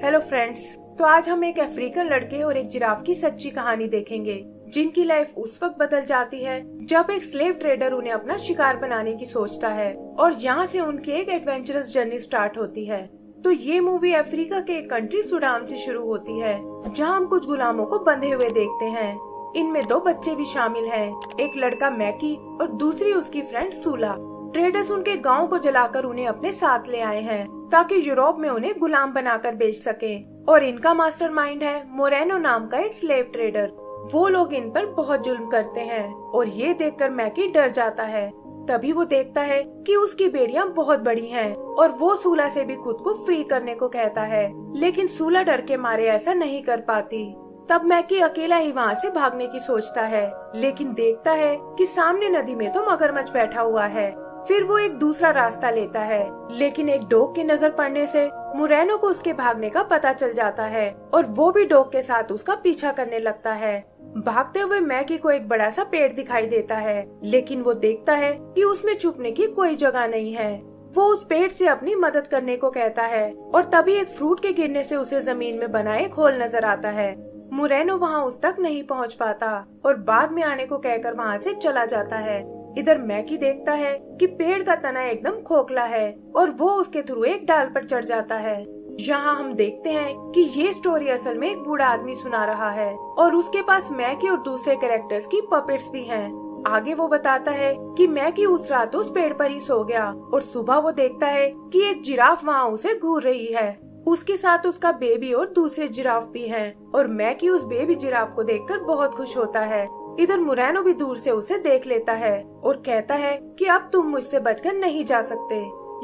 Hello friends, तो आज हम एक अफ्रीकन लड़के और एक जिराफ की सच्ची कहानी देखेंगे जिनकी लाइफ उस वक्त बदल जाती है जब एक स्लेव ट्रेडर उन्हें अपना शिकार बनाने की सोचता है और यहाँ से उनकी एक एडवेंचरस जर्नी स्टार्ट होती है। तो ये मूवी अफ्रीका के एक कंट्री सूडान से शुरू होती है जहाँ हम कुछ गुलामों को बंधे हुए देखते हैं। इनमें 2 बच्चे भी शामिल हैं, एक लड़का मैकी और दूसरी उसकी फ्रेंड सूला। ट्रेडर्स उनके गांव को जलाकर उन्हें अपने साथ ले आए हैं ताकि यूरोप में उन्हें गुलाम बनाकर बेच सकें। और इनका मास्टरमाइंड है मोरेनो नाम का एक स्लेव ट्रेडर। वो लोग इन पर बहुत जुल्म करते हैं और ये देखकर मैकी डर जाता है। तभी वो देखता है कि उसकी बेड़ियां बहुत बड़ी हैं और वो सूला से भी खुद को फ्री करने को कहता है, लेकिन सूला डर के मारे ऐसा नहीं कर पाती। तब मैकी अकेला ही वहाँ से भागने की सोचता है, लेकिन देखता है कि सामने नदी में तो मगरमच्छ बैठा हुआ है। फिर वो एक दूसरा रास्ता लेता है, लेकिन एक डॉग की नजर पड़ने से मोरेनो को उसके भागने का पता चल जाता है और वो भी डॉग के साथ उसका पीछा करने लगता है। भागते हुए मैकी को एक बड़ा सा पेड़ दिखाई देता है, लेकिन वो देखता है कि उसमें छुपने की कोई जगह नहीं है। वो उस पेड़ से अपनी मदद करने को कहता है और तभी एक फ्रूट के गिरने से उसे जमीन में बना एक होल नजर आता है। मोरेनो वहाँ उस तक नहीं पहुँच पाता और बाद में आने को कहकर वहाँ से चला जाता है। इधर मैकी देखता है कि पेड़ का तना एकदम खोखला है और वो उसके थ्रू एक डाल पर चढ़ जाता है। यहाँ हम देखते हैं कि ये स्टोरी असल में एक बूढ़ा आदमी सुना रहा है और उसके पास मैकी और दूसरे कैरेक्टर्स की पपेट्स भी हैं। आगे वो बताता है कि मैकी उस रात उस पेड़ पर ही सो गया और सुबह वो देखता है कि एक जिराफ वहाँ उसे घूर रही है। उसके साथ उसका बेबी और दूसरे जिराफ भी हैं और मैकी उस बेबी जिराफ को देखकर बहुत खुश होता है। इधर मोरेनो भी दूर से उसे देख लेता है और कहता है कि अब तुम मुझसे बचकर नहीं जा सकते।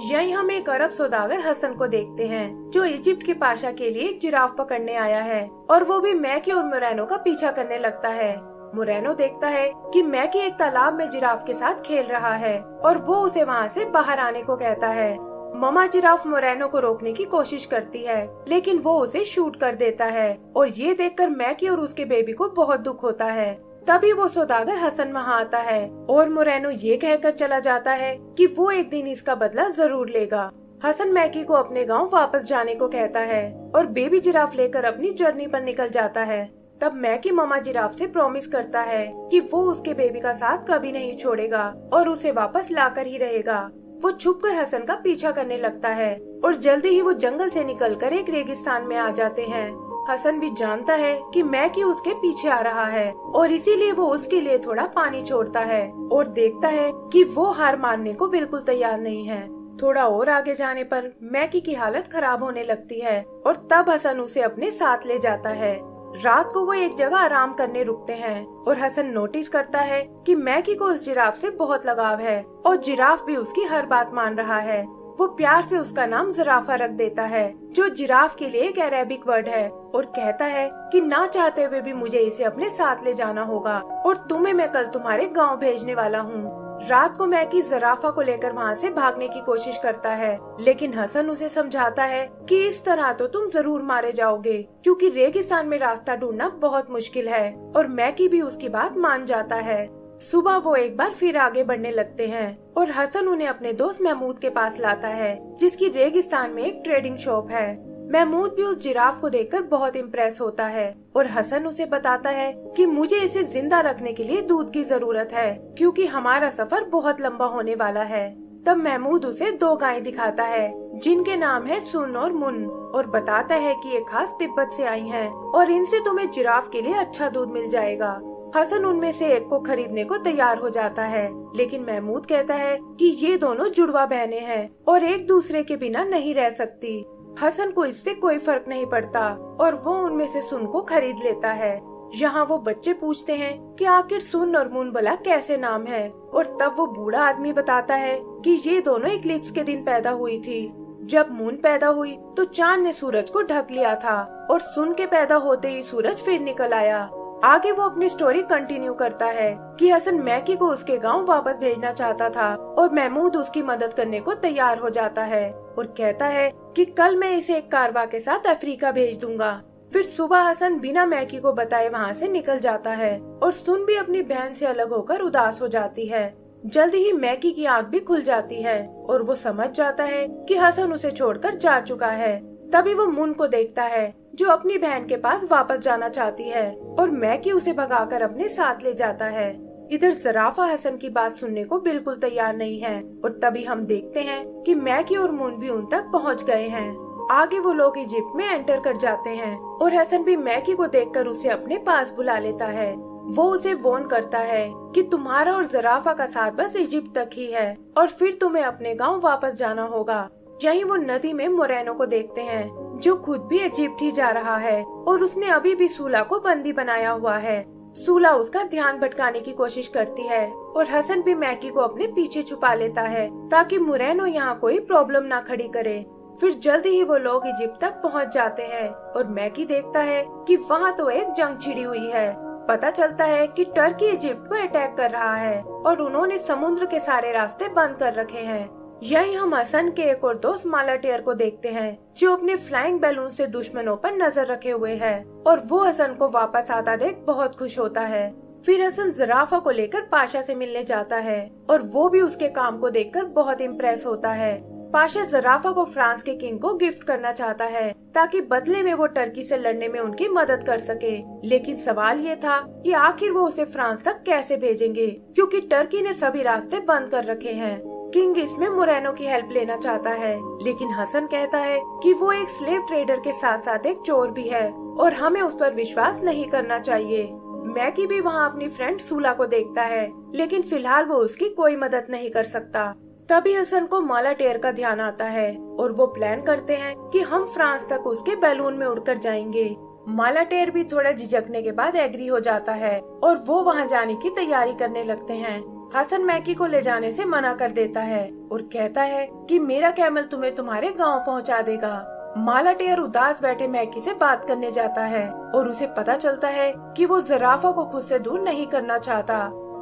यहीं हम एक अरब सौदागर हसन को देखते हैं जो इजिप्ट के पाशा के लिए एक जिराफ पकड़ने आया है और वो भी मैकी और मोरेनो का पीछा करने लगता है। मोरेनो देखता है कि मैकी एक तालाब में जिराफ के साथ खेल रहा है और वो उसे वहाँ से बाहर आने को कहता है। ममा जिराफ मोरेनो को रोकने की कोशिश करती है, लेकिन वो उसे शूट कर देता है और ये देखकर मैकी और उसके बेबी को बहुत दुख होता है। तभी वो सौदागर हसन वहाँ आता है और मोरेनो ये कहकर चला जाता है कि वो एक दिन इसका बदला जरूर लेगा। हसन मैकी को अपने गांव वापस जाने को कहता है और बेबी जिराफ लेकर अपनी जर्नी पर निकल जाता है। तब मैकी मामा जिराफ से प्रॉमिस करता है कि वो उसके बेबी का साथ कभी नहीं छोड़ेगा और उसे वापस लाकर ही रहेगा। वो छुपकर हसन का पीछा करने लगता है और जल्दी ही वो जंगल से निकलकर एक रेगिस्तान में आ जाते हैं। हसन भी जानता है कि मैकी उसके पीछे आ रहा है और इसीलिए वो उसके लिए थोड़ा पानी छोड़ता है और देखता है कि वो हार मानने को बिल्कुल तैयार नहीं है। थोड़ा और आगे जाने पर मैकी की हालत खराब होने लगती है और तब हसन उसे अपने साथ ले जाता है। रात को वो एक जगह आराम करने रुकते हैं और हसन नोटिस करता है कि मैकी को उस जिराफ से बहुत लगाव है और जिराफ भी उसकी हर बात मान रहा है। वो प्यार से उसका नाम ज़राफ़ा रख देता है, जो जिराफ के लिए एक अरेबिक वर्ड है, और कहता है कि ना चाहते हुए भी मुझे इसे अपने साथ ले जाना होगा और तुम्हें मैं कल तुम्हारे गांव भेजने वाला हूँ। रात को मैकी ज़राफ़ा को लेकर वहाँ से भागने की कोशिश करता है, लेकिन हसन उसे समझाता है कि इस तरह तो तुम जरूर मारे जाओगे क्योंकि रेगिस्तान में रास्ता ढूंढना बहुत मुश्किल है, और मैकी भी उसकी बात मान जाता है। सुबह वो एक बार फिर आगे बढ़ने लगते हैं और हसन उन्हें अपने दोस्त महमूद के पास लाता है, जिसकी रेगिस्तान में एक ट्रेडिंग शॉप है। महमूद भी उस जिराफ को देखकर बहुत इम्प्रेस होता है और हसन उसे बताता है कि मुझे इसे जिंदा रखने के लिए दूध की जरूरत है क्योंकि हमारा सफर बहुत लंबा होने वाला है। तब महमूद उसे 2 गायें दिखाता है जिनके नाम है सुन और मुन, और बताता है कि ये खास तिब्बत से आई हैं और इनसे तुम्हें जिराफ के लिए अच्छा दूध मिल जाएगा। हसन उनमें से एक को खरीदने को तैयार हो जाता है, लेकिन महमूद कहता है कि ये दोनों जुड़वा बहनें हैं और एक दूसरे के बिना नहीं रह सकती। हसन को इससे कोई फर्क नहीं पड़ता और वो उनमें से सुन को खरीद लेता है। यहाँ वो बच्चे पूछते हैं कि आखिर सुन और मुन भला कैसे नाम है, और तब वो बूढ़ा आदमी बताता है कि ये दोनों इक्लिप्स के दिन पैदा हुई थी। जब मून पैदा हुई तो चांद ने सूरज को ढक लिया था और सुन के पैदा होते ही सूरज फिर निकल आया। आगे वो अपनी स्टोरी कंटिन्यू करता है कि हसन मैकी को उसके गांव वापस भेजना चाहता था और महमूद उसकी मदद करने को तैयार हो जाता है और कहता है कि कल मैं इसे एक कारवा के साथ अफ्रीका भेज दूंगा। फिर सुबह हसन बिना मैकी को बताए वहाँ से निकल जाता है और सुन भी अपनी बहन से अलग होकर उदास हो जाती है। जल्दी ही मैकी की आंख भी खुल जाती है और वो समझ जाता है कि हसन उसे छोड़कर जा चुका है। तभी वो मून को देखता है जो अपनी बहन के पास वापस जाना चाहती है और मैकी उसे भगाकर अपने साथ ले जाता है। इधर ज़राफ़ा हसन की बात सुनने को बिल्कुल तैयार नहीं है और तभी हम देखते हैं कि मैकी और मून भी उन तक पहुंच गए हैं। आगे वो लोग इजिप्ट में एंटर कर जाते हैं और हसन भी मैकी को देखकर उसे अपने पास बुला लेता है। वो उसे वॉर्न करता है कि तुम्हारा और ज़राफ़ा का साथ बस इजिप्ट तक ही है और फिर तुम्हें अपने गांव वापस जाना होगा। यहीं वो नदी में मोरेनो को देखते हैं जो खुद भी इजिप्ट ही जा रहा है और उसने अभी भी सूला को बंदी बनाया हुआ है। सूला उसका ध्यान भटकाने की कोशिश करती है और हसन भी मैकी को अपने पीछे छुपा लेता है ताकि मोरेनो यहाँ कोई प्रॉब्लम ना खड़ी करे। फिर जल्दी ही वो लोग इजिप्ट तक पहुँच जाते हैं और मैकी देखता है कि वहाँ तो एक जंग छिड़ी हुई है। पता चलता है कि टर्की इजिप्ट को अटैक कर रहा है और उन्होंने समुद्र के सारे रास्ते बंद कर रखे हैं। यहीं हम हसन के एक और दोस्त मालाटेर को देखते हैं जो अपने फ्लाइंग बैलून से दुश्मनों पर नजर रखे हुए है और वो हसन को वापस आता देख बहुत खुश होता है। फिर हसन ज़राफ़ा को लेकर पाशा से मिलने जाता है और वो भी उसके काम को देखकर बहुत इम्प्रेस होता है। पाशा ज़राफ़ा को फ्रांस के किंग को गिफ्ट करना चाहता है ताकि बदले में वो टर्की से लड़ने में उनकी मदद कर सके, लेकिन सवाल ये था कि आखिर वो उसे फ्रांस तक कैसे भेजेंगे क्योंकि टर्की ने सभी रास्ते बंद कर रखे हैं। किंग इसमें मोरेनो की हेल्प लेना चाहता है, लेकिन हसन कहता है कि वो एक स्लेव ट्रेडर के साथ साथ एक चोर भी है और हमें उस पर विश्वास नहीं करना चाहिए। मैकी भी वहाँ अपनी फ्रेंड सूला को देखता है, लेकिन फिलहाल वो उसकी कोई मदद नहीं कर सकता। तभी हसन को मालाटेर का ध्यान आता है और वो प्लान करते हैं कि हम फ्रांस तक उसके बैलून में उड़कर जाएंगे। मालाटेर भी थोड़ा झिझकने के बाद एग्री हो जाता है और वो वहाँ जाने की तैयारी करने लगते हैं। हसन मैकी को ले जाने से मना कर देता है और कहता है कि मेरा कैमल तुम्हें तुम्हारे गांव पहुंचा देगा। मालाटेर उदास बैठे मैकी से बात करने जाता है और उसे पता चलता है कि वो ज़राफ़ा को खुद से दूर नहीं करना चाहता।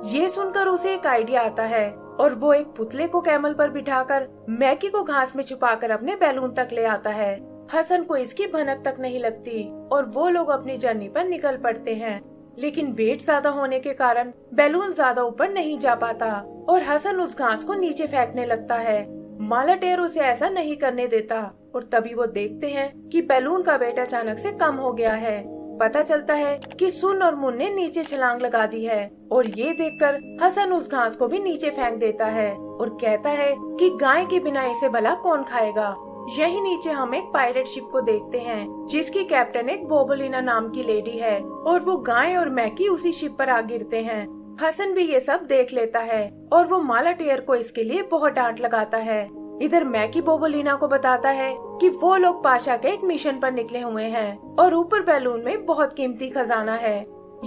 ये सुनकर उसे एक आइडिया आता है और वो एक पुतले को कैमल पर बिठाकर मैकी को घास में छुपाकर अपने बैलून तक ले आता है। हसन को इसकी भनक तक नहीं लगती और वो लोग अपनी जर्नी पर निकल पड़ते हैं, लेकिन वेट ज्यादा होने के कारण बैलून ज्यादा ऊपर नहीं जा पाता और हसन उस घास को नीचे फेंकने लगता है। मालाटेर उसे ऐसा नहीं करने देता और तभी वो देखते हैं कि बैलून का वेट अचानक से कम हो गया है। पता चलता है कि सुन और मुन ने नीचे छलांग लगा दी है और ये देखकर हसन उस घास को भी नीचे फेंक देता है और कहता है कि गाय के बिना इसे भला कौन खाएगा। यही नीचे हम एक पायरेट शिप को देखते हैं जिसकी कैप्टन एक बोबोलिना नाम की लेडी है और वो गाय और मैकी उसी शिप पर आ गिरते हैं। हसन भी ये सब देख लेता है और वो मालाटेर को इसके लिए बहुत डांट लगाता है। इधर मैकी बोबोलिना को बताता है कि वो लोग पाशा के एक मिशन पर निकले हुए हैं और ऊपर बैलून में बहुत कीमती खजाना है।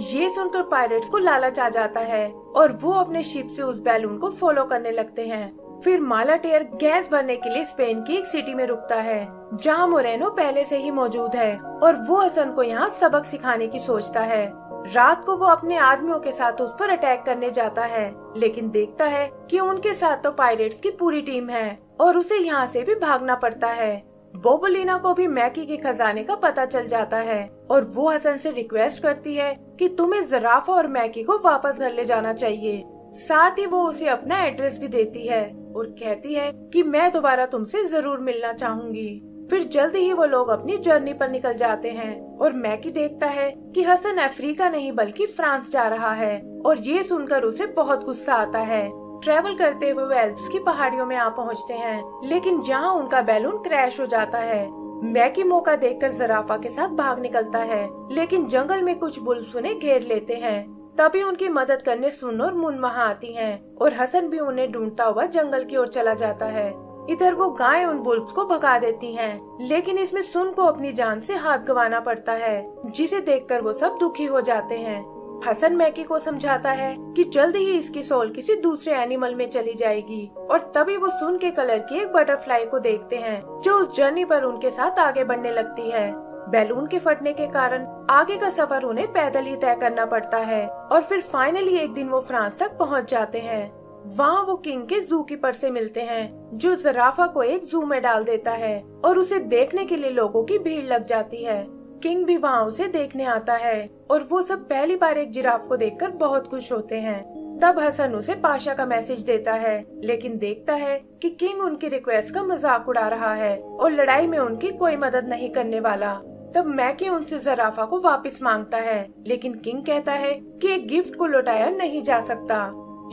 ये सुनकर पायरेट्स को लालच आ जाता है और वो अपने शिप से उस बैलून को फॉलो करने लगते हैं। फिर मालाटेर गैस भरने के लिए स्पेन की एक सिटी में रुकता है जहाँ मोरेनो पहले से ही मौजूद है और वो हसन को यहाँ सबक सिखाने की सोचता है। रात को वो अपने आदमियों के साथ उस पर अटैक करने जाता है, लेकिन देखता है कि उनके साथ तो पायरेट्स की पूरी टीम है और उसे यहाँ से भी भागना पड़ता है। बोबोलिना को भी मैकी के खजाने का पता चल जाता है और वो हसन से रिक्वेस्ट करती है कि तुम्हें ज़राफ़ा और मैकी को वापस घर ले जाना चाहिए। साथ ही वो उसे अपना एड्रेस भी देती है और कहती है कि मैं दोबारा तुमसे जरूर मिलना चाहूंगी। फिर जल्दी ही वो लोग अपनी जर्नी पर निकल जाते हैं और मैकी देखता है कि हसन अफ्रीका नहीं बल्कि फ्रांस जा रहा है और ये सुनकर उसे बहुत गुस्सा आता है। ट्रेवल करते हुए वो एल्प्स की पहाड़ियों में आ पहुँचते हैं, लेकिन जहाँ उनका बैलून क्रैश हो जाता है। मैकी मौका देखकर ज़राफ़ा के साथ भाग निकलता है, लेकिन जंगल में कुछ बुल्ब्स उन्हें घेर लेते हैं। तभी उनकी मदद करने सुन और मुन वहाँ आती हैं और हसन भी उन्हें ढूंढता हुआ जंगल की ओर चला जाता है। इधर वो गाय उन बुल्ब्स को भगा देती हैं, लेकिन इसमें सुन को अपनी जान से हाथ गंवाना पड़ता है, जिसे देखकर वो सब दुखी हो जाते हैं। हसन मैकी को समझाता है कि जल्दी ही इसकी सोल किसी दूसरे एनिमल में चली जाएगी और तभी वो सुन के कलर की एक बटरफ्लाई को देखते हैं जो उस जर्नी पर उनके साथ आगे बढ़ने लगती है। बैलून के फटने के कारण आगे का सफर उन्हें पैदल ही तय करना पड़ता है और फिर फाइनली एक दिन वो फ्रांस तक पहुंच जाते हैं। वहाँ वो किंग के जू कीपर से मिलते हैं जो ज़राफ़ा को एक जू में डाल देता है और उसे देखने के लिए लोगों की भीड़ लग जाती है। किंग भी वहाँ उसे देखने आता है और वो सब पहली बार एक जिराफ को देखकर बहुत खुश होते हैं। तब हसन उसे पाशा का मैसेज देता है, लेकिन देखता है कि किंग उनकी रिक्वेस्ट का मजाक उड़ा रहा है और लड़ाई में उनकी कोई मदद नहीं करने वाला। तब मैकी उनसे ज़राफ़ा को वापस मांगता है, लेकिन किंग कहता है कि एक गिफ्ट को लौटाया नहीं जा सकता।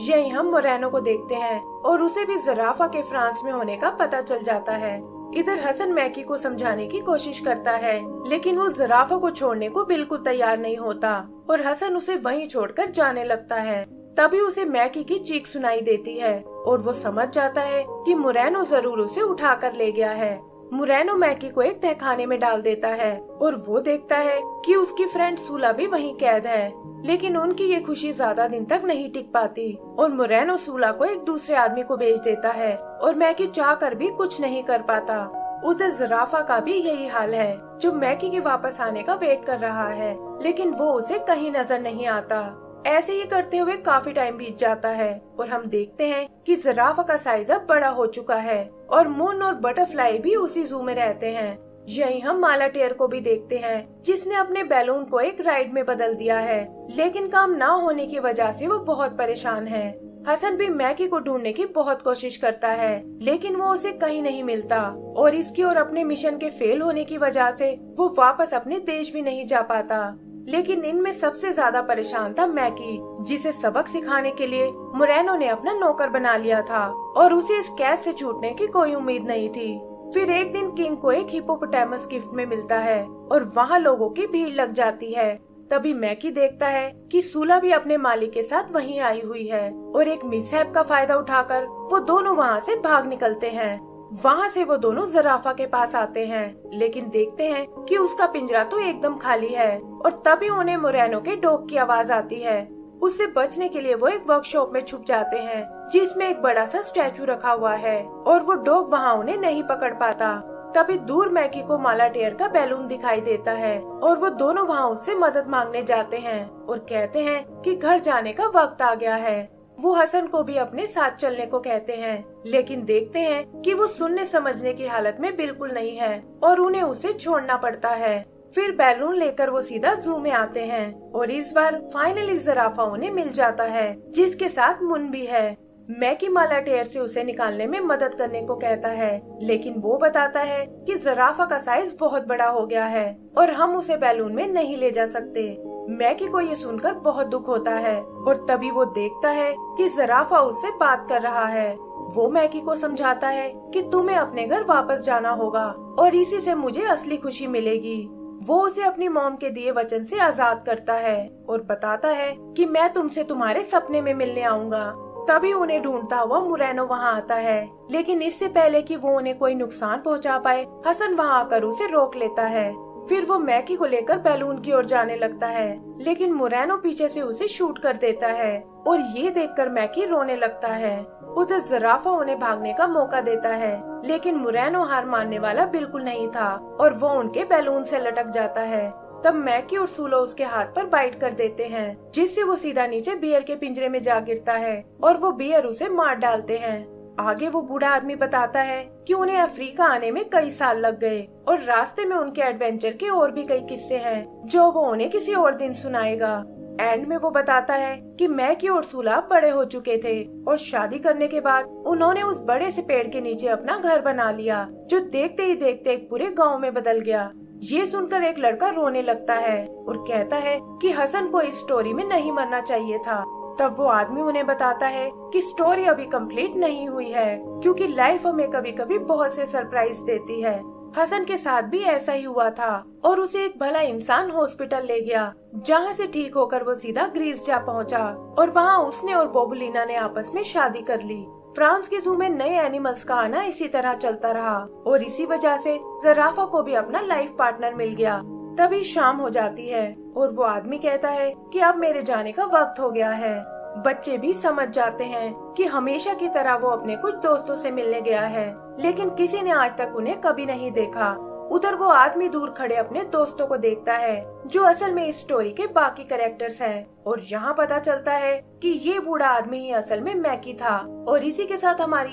यही हम मोरेनो को देखते हैं और उसे भी ज़राफ़ा के फ्रांस में होने का पता चल जाता है। इधर हसन मैकी को समझाने की कोशिश करता है, लेकिन वो ज़राफ़ा को छोड़ने को बिल्कुल तैयार नहीं होता और हसन उसे वहीं छोड़कर जाने लगता है। तभी उसे मैकी की चीख सुनाई देती है और वो समझ जाता है कि मोरेनो जरूर उसे उठा कर ले गया है। मोरेनो मैकी को एक तहखाने में डाल देता है और वो देखता है कि उसकी फ्रेंड सूला भी वहीं कैद है, लेकिन उनकी ये खुशी ज्यादा दिन तक नहीं टिक पाती और मोरेनो सूला को एक दूसरे आदमी को बेच देता है और मैकी चाह कर भी कुछ नहीं कर पाता। उधर ज़राफ़ा का भी यही हाल है, जो मैकी के वापस आने का वेट कर रहा है, लेकिन वो उसे कहीं नजर नहीं आता। ऐसे ही करते हुए काफी टाइम बीत जाता है और हम देखते हैं कि ज़राफ़ा का साइज अब बड़ा हो चुका है और मून और बटरफ्लाई भी उसी जू में रहते हैं। यही हम माला टेयर को भी देखते हैं, जिसने अपने बैलून को एक राइड में बदल दिया है, लेकिन काम ना होने की वजह से वो बहुत परेशान है। हसन भी मैकी को ढूंढने की बहुत कोशिश करता है, लेकिन वो उसे कहीं नहीं मिलता और इसकी और अपने मिशन के फेल होने की वजह से वो वापस अपने देश भी नहीं जा पाता। लेकिन इनमें सबसे ज्यादा परेशान था मैकी, जिसे सबक सिखाने के लिए मोरेनो ने अपना नौकर बना लिया था और उसे इस कैद से छूटने की कोई उम्मीद नहीं थी। फिर एक दिन किंग को एक हिप्पोपोटामस गिफ्ट में मिलता है और वहाँ लोगों की भीड़ लग जाती है। तभी मैकी देखता है कि सूला भी अपने मालिक के साथ वहीं आई हुई है और एक मिसहैप का फायदा उठाकर वो दोनों वहाँ से भाग निकलते हैं। वहाँ से वो दोनों ज़राफ़ा के पास आते हैं, लेकिन देखते हैं कि उसका पिंजरा तो एकदम खाली है और तभी उन्हें मोरेनो के डॉग की आवाज आती है। उससे बचने के लिए वो एक वर्कशॉप में छुप जाते हैं, जिसमें एक बड़ा सा स्टैचू रखा हुआ है और वो डॉग वहाँ उन्हें नहीं पकड़ पाता। तभी दूर मैकी को माला टेयर का बैलून दिखाई देता है और वो दोनों वहाँ उससे मदद मांगने जाते हैं और कहते हैं कि घर जाने का वक्त आ गया है। वो हसन को भी अपने साथ चलने को कहते हैं, लेकिन देखते हैं कि वो सुनने समझने की हालत में बिल्कुल नहीं है और उन्हें उसे छोड़ना पड़ता है। फिर बैलून लेकर वो सीधा जू में आते हैं और इस बार फाइनली ज़राफ़ा उन्हें मिल जाता है, जिसके साथ मुन भी है। मैकी माला टेयर से उसे निकालने में मदद करने को कहता है, लेकिन वो बताता है कि ज़राफ़ा का साइज बहुत बड़ा हो गया है और हम उसे बैलून में नहीं ले जा सकते। मैकी को ये सुनकर बहुत दुख होता है और तभी वो देखता है कि ज़राफ़ा उससे बात कर रहा है। वो मैकी को समझाता है कि तुम्हें अपने घर वापस जाना होगा और इसी से मुझे असली खुशी मिलेगी। वो उसे अपनी मॉम के दिए वचन से आजाद करता है और बताता है कि मैं तुमसे तुम्हारे सपने में मिलने आऊंगा। तभी उन्हें ढूंढता हुआ मोरेनो वहाँ आता है, लेकिन इससे पहले कि वो उन्हें कोई नुकसान पहुँचा पाए, हसन वहाँ आकर उसे रोक लेता है। फिर वो मैकी को लेकर बैलून की ओर जाने लगता है, लेकिन मोरेनो पीछे से उसे शूट कर देता है और ये देखकर मैकी रोने लगता है। उधर ज़राफ़ा उन्हें भागने का मौका देता है, लेकिन मोरेनो हार मानने वाला बिल्कुल नहीं था और वो उनके बैलून से लटक जाता है। तब मैकी और सूलो उसके हाथ पर बाइट कर देते हैं, जिससे वो सीधा नीचे बियर के पिंजरे में जा गिरता है और वो बियर उसे मार डालते हैं। आगे वो बूढ़ा आदमी बताता है कि उन्हें अफ्रीका आने में कई साल लग गए और रास्ते में उनके एडवेंचर के और भी कई किस्से हैं, जो वो उन्हें किसी और दिन सुनाएगा। एंड में वो बताता है कि मैकी और सूला बड़े हो चुके थे और शादी करने के बाद उन्होंने उस बड़े से पेड़ के नीचे अपना घर बना लिया, जो देखते ही देखते एक पूरे गांव में बदल गया। ये सुनकर एक लड़का रोने लगता है और कहता है कि हसन को इस स्टोरी में नहीं मरना चाहिए था। तब वो आदमी उन्हें बताता है कि स्टोरी अभी कंप्लीट नहीं हुई है, क्योंकि लाइफ हमें कभी कभी बहुत से सरप्राइज देती है। हसन के साथ भी ऐसा ही हुआ था और उसे एक भला इंसान हॉस्पिटल ले गया, जहाँ से ठीक होकर वो सीधा ग्रीस जा पहुँचा और वहाँ उसने और बोबुलिना ने आपस में शादी कर ली। फ्रांस के जू में नए एनिमल्स का आना इसी तरह चलता रहा और इसी वजह से ज़राफ़ा को भी अपना लाइफ पार्टनर मिल गया। तभी शाम हो जाती है और वो आदमी कहता है कि अब मेरे जाने का वक्त हो गया है। बच्चे भी समझ जाते हैं कि हमेशा की तरह वो अपने कुछ दोस्तों से मिलने गया है, लेकिन किसी ने आज तक उन्हें कभी नहीं देखा। उधर वो आदमी दूर खड़े अपने दोस्तों को देखता है, जो असल में इस स्टोरी के बाकी कैरेक्टर्स हैं, और यहाँ पता चलता है कि ये बूढ़ा आदमी ही असल में मैकी था। और इसी के साथ हमारी